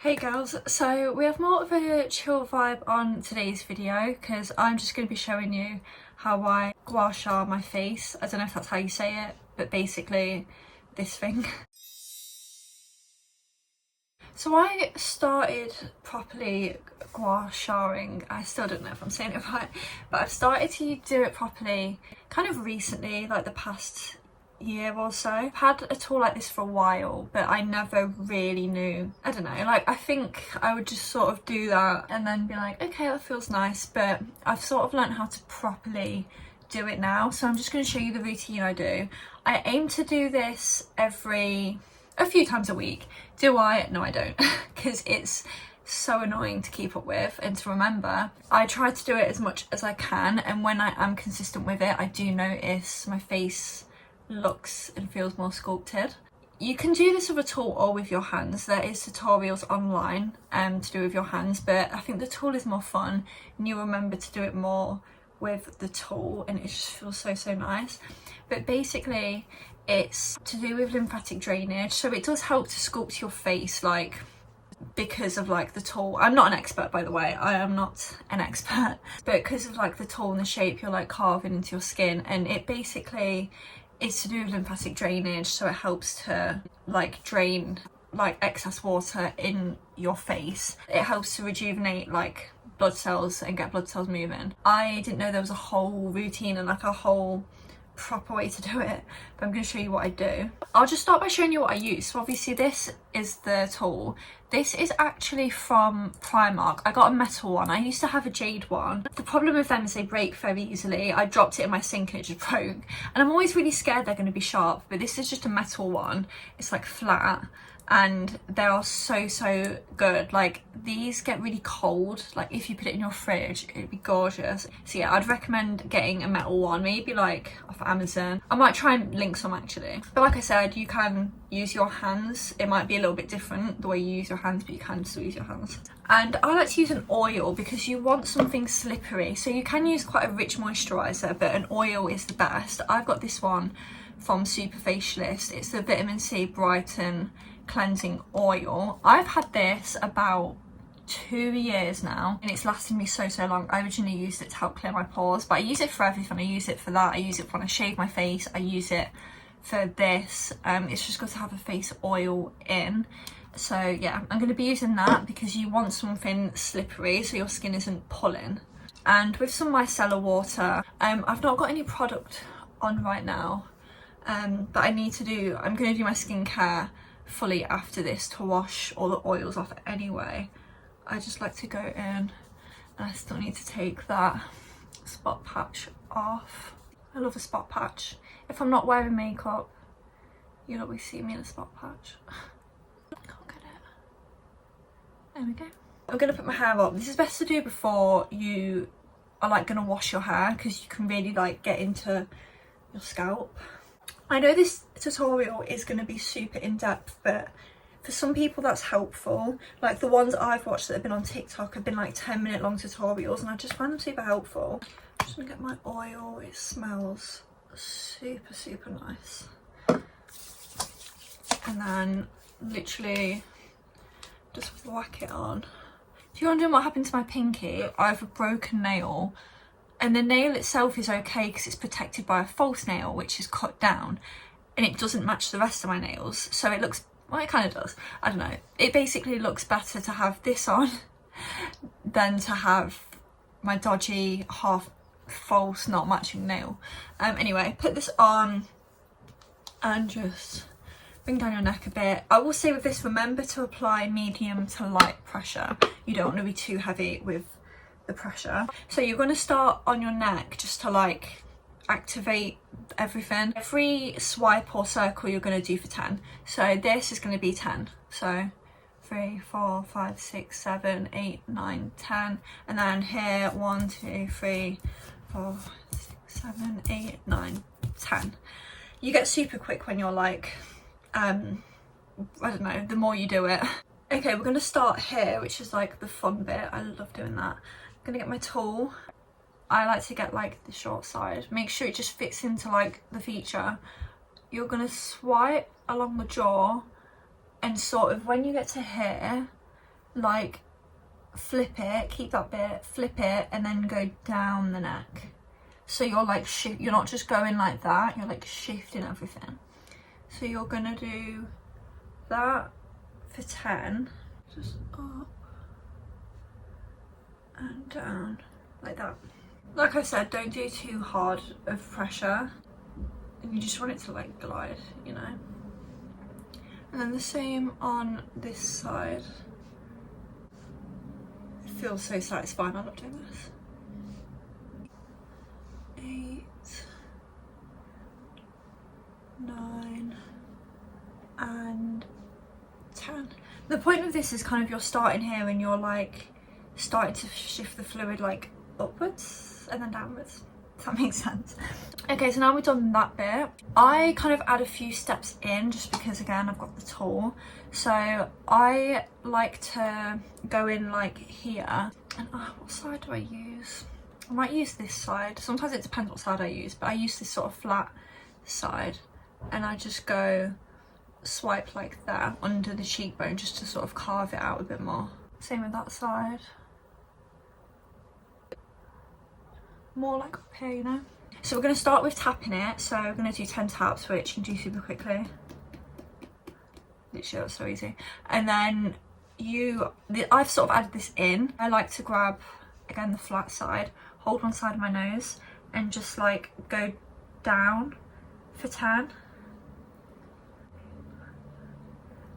Hey girls, so we have more of a chill vibe on today's video because I'm just going to be showing you how I gua sha my face. I don't know if that's how you say it, but basically this thing. So I started properly gua shaing, I still don't know if I'm saying it right, but I've started to do it properly kind of recently, like the past year or so. I've had a tool like this for a while, but I never really knew, I don't know, like I think I would just sort of do that and then be like, okay, that feels nice, but I've sort of learned how to properly do it now. So I'm just going to show you the routine I do. I aim to do this a few times a week. Do I? No, I don't, because it's so annoying to keep up with and to remember. I try to do it as much as I can, and when I am consistent with it, I do notice my face looks and feels more sculpted. You can do this with a tool or with your hands. There is tutorials online to do with your hands, but I think the tool is more fun and you remember to do it more with the tool, and it just feels so nice. But basically it's to do with lymphatic drainage, so it does help to sculpt your face, like because of like the tool. I'm not an expert, by the way, I am not an expert, but because of like the tool and the shape you're like carving into your skin, and it basically is to do with lymphatic drainage, so it helps to like drain like excess water in your face. It helps to rejuvenate like blood cells and get blood cells moving. I didn't know there was a whole routine and like a whole proper way to do it, but I'm going to show you what I do. I'll just start by showing you what I use. So obviously this is the tool. This is actually from Primark. I got a metal one. I used to have a jade one. The problem with them is they break very easily. I dropped it in my sink and it just broke, and I'm always really scared they're going to be sharp, but this is just a metal one. It's like flat and they are so good. Like these get really cold, like if you put it in your fridge it'd be gorgeous. So yeah, I'd recommend getting a metal one, maybe like off Amazon. I might try and link some actually, but like I said, you can use your hands. It might be a little bit different the way you use your hands, but you can still use your hands. And I like to use an oil because you want something slippery, so you can use quite a rich moisturizer, but an oil is the best. I've got this one from Superfacialist. It's the vitamin C Brighten cleansing oil. I've had this about 2 years now and it's lasted me so long. I originally used it to help clear my pores, but I use it for everything. I use it for that, I use it when I shave my face, I use it for this. It's just good to have a face oil in. So yeah, I'm going to be using that because you want something slippery so your skin isn't pulling. And with some micellar water, I've not got any product on right now, but I'm going to do my skincare fully after this to wash all the oils off anyway. I just like to go in, and I still need to take that spot patch off. I love a spot patch. If I'm not wearing makeup, you'll always see me in a spot patch. Can't get it. There we go. I'm gonna put my hair up. This is best to do before you are like gonna wash your hair, because you can really like get into your scalp. I know this tutorial is going to be super in-depth, but for some people that's helpful. Like the ones I've watched that have been on TikTok have been like 10-minute long tutorials, and I just find them super helpful. I'm just going to get my oil. It smells super nice. And then literally just whack it on. If you're wondering what happened to my pinky, I have a broken nail. And the nail itself is okay because it's protected by a false nail which is cut down, and it doesn't match the rest of my nails, so it looks, well, it kind of does, I don't know, it basically looks better to have this on than to have my dodgy half false not matching nail. Anyway, put this on and just bring down your neck a bit. I will say with this, remember to apply medium to light pressure. You don't want to be too heavy with the pressure. So you're going to start on your neck just to like activate everything. Every swipe or circle you're going to do for 10. So this is going to be 10. So 3, 4, 5, 6, 7, 8, 9, 10. And then here 1, 2, 3, 4, 6, 7, 8, 9, 10. You get super quick when you're like, I don't know, the more you do it. Okay, we're going to start here, which is like the fun bit. I love doing that. I'm gonna get my tool. I like to get like the short side. Make sure it just fits into like the feature. You're gonna swipe along the jaw, and sort of when you get to here, like flip it, keep that bit, flip it, and then go down the neck. So you're like you're not just going like that, you're like shifting everything. So you're gonna do that for 10, just up and down like that. Like I said, don't do too hard of pressure, and you just want it to like glide, you know. And then the same on this side. It feels so satisfying. I love doing this. 8, 9 and 10. The point of this is kind of you're starting here and you're like starting to shift the fluid like upwards and then downwards. If that makes sense. Okay, so now we've done that bit. I kind of add a few steps in just because, again, I've got the tool. So I like to go in like here. And what side do I use? I might use this side. Sometimes it depends what side I use, but I use this sort of flat side. And I just go swipe like that under the cheekbone just to sort of carve it out a bit more. Same with that side. More like up here, you know. So we're going to start with tapping it. So we're going to do 10 taps, which you can do super quickly. Literally, that's so easy. And then I've sort of added this in. I like to grab, again, the flat side, hold one side of my nose, and just like go down for 10.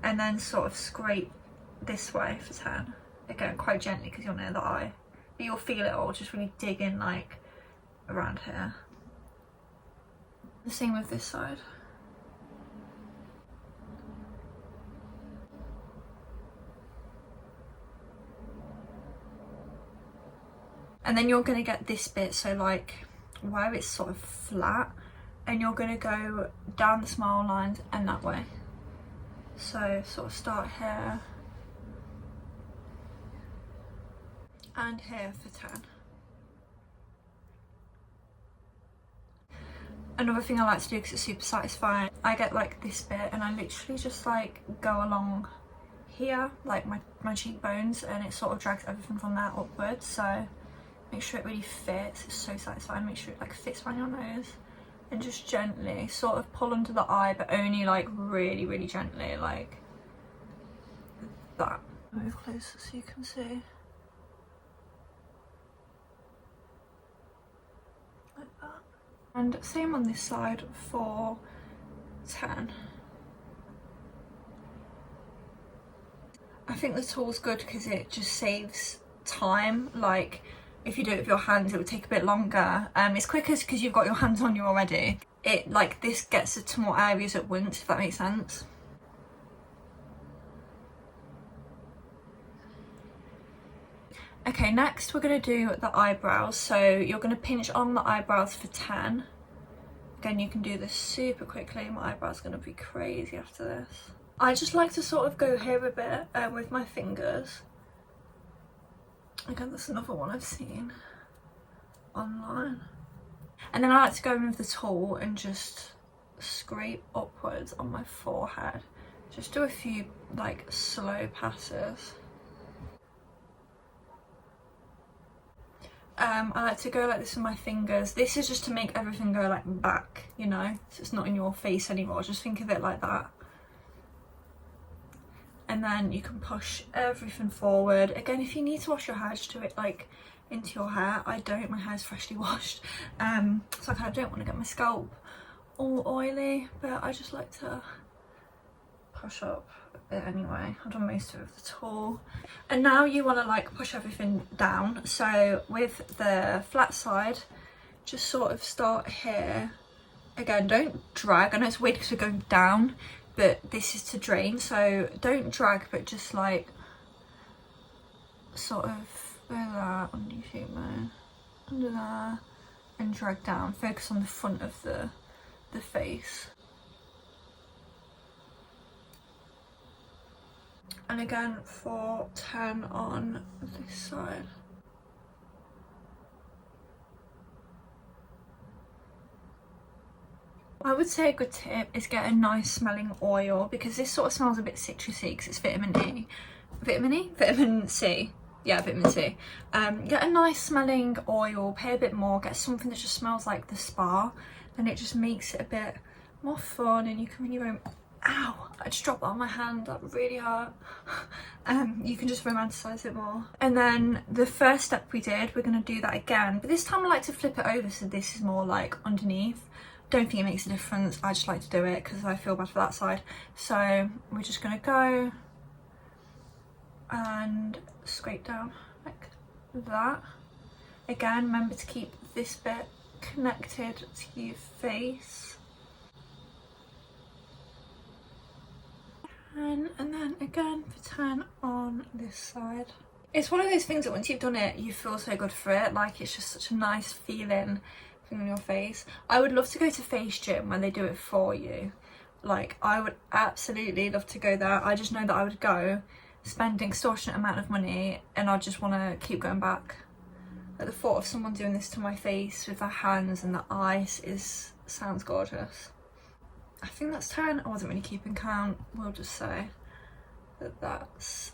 And then sort of scrape this way for 10. Again, quite gently because you're near the eye. But you'll feel it all, just really dig in like around here. The same with this side. And then you're going to get this bit, so like where it's sort of flat, and you're going to go down the smile lines and that way. So sort of start here and here for 10. Another thing I like to do because it's super satisfying, I get like this bit and I literally just like go along here, like my cheekbones, and it sort of drags everything from there upwards. So make sure it really fits. It's so satisfying. Make sure it like fits around your nose, and just gently sort of pull under the eye, but only like really, really gently, like that. Move closer so you can see. Like that. And same on this side for 10. I think the tool's good because it just saves time. Like if you do it with your hands, it would take a bit longer. It's quicker because you've got your hands on you already. It like this gets it to more areas at once, if that makes sense. Okay, next we're going to do the eyebrows. So you're going to pinch on the eyebrows for 10. Again, you can do this super quickly. My eyebrow's going to be crazy after this. I just like to sort of go here a bit with my fingers. Again, that's another one I've seen online. And then I like to go in with the tool and just scrape upwards on my forehead. Just do a few like slow passes. I like to go like this with my fingers. This is just to make everything go like back, you know, so it's not in your face anymore. Just think of it like that. And then you can push everything forward. Again, if you need to wash your hair, just do it like into your hair. I don't, my hair's freshly washed. So I kind of don't want to get my scalp all oily, but I just like to push up a bit anyway. I've done most of it with the tool. And now you want to like push everything down. So with the flat side, just sort of start here. Again, don't drag. I know it's weird because we're going down, but this is to drain, so don't drag, but just like sort of go that under your cheekbone, under there, and drag down. Focus on the front of the face. And again for 10 on this side. I would say a good tip is get a nice smelling oil, because this sort of smells a bit citrusy because it's vitamin E. vitamin C. Yeah, vitamin C. Get a nice smelling oil, pay a bit more, get something that just smells like the spa, and it just makes it a bit more fun, and you can when you're going, ow, I just dropped that on my hand, that really hurt. You can just romanticize it more. And then the first step we did, we're going to do that again, but this time I like to flip it over so this is more like underneath. Don't think it makes a difference, I just like to do it because I feel bad for that side. So we're just going to go and scrape down like that. Again, remember to keep this bit connected to your face. And then again, turn on this side. It's one of those things that once you've done it, you feel so good for it. Like, it's just such a nice feeling on your face. I would love to go to Face Gym when they do it for you. Like, I would absolutely love to go there. I just know that I would go, spend an extortionate amount of money, and I just want to keep going back. Like, the thought of someone doing this to my face with their hands and the ice sounds gorgeous. I think that's 10. I wasn't really keeping count. We'll just say that that's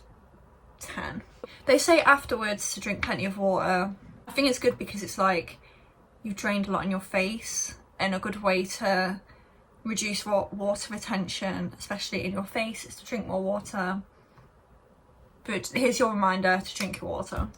10. They say afterwards to drink plenty of water. I think it's good because it's like you've drained a lot in your face, and a good way to reduce water retention, especially in your face, is to drink more water. But here's your reminder to drink your water.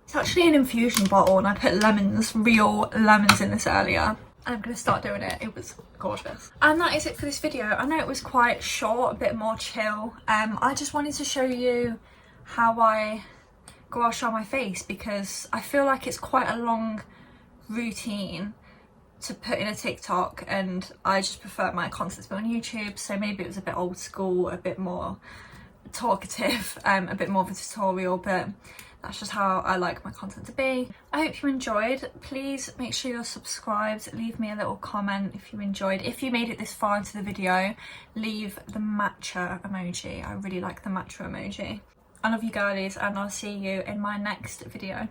It's actually an infusion bottle, and I put lemons, real lemons, in this earlier. I'm going to start doing it. It was gorgeous. And that is it for this video. I know it was quite short, a bit more chill. I just wanted to show you how I gua sha my face, because I feel like it's quite a long routine to put in a TikTok, and I just prefer my content to be on YouTube, so maybe it was a bit old school, a bit more talkative, a bit more of a tutorial, but that's just how I like my content to be. I hope you enjoyed. Please make sure you're subscribed. Leave me a little comment if you enjoyed. If you made it this far into the video, leave the matcha emoji. I really like the matcha emoji. I love you girlies, and I'll see you in my next video.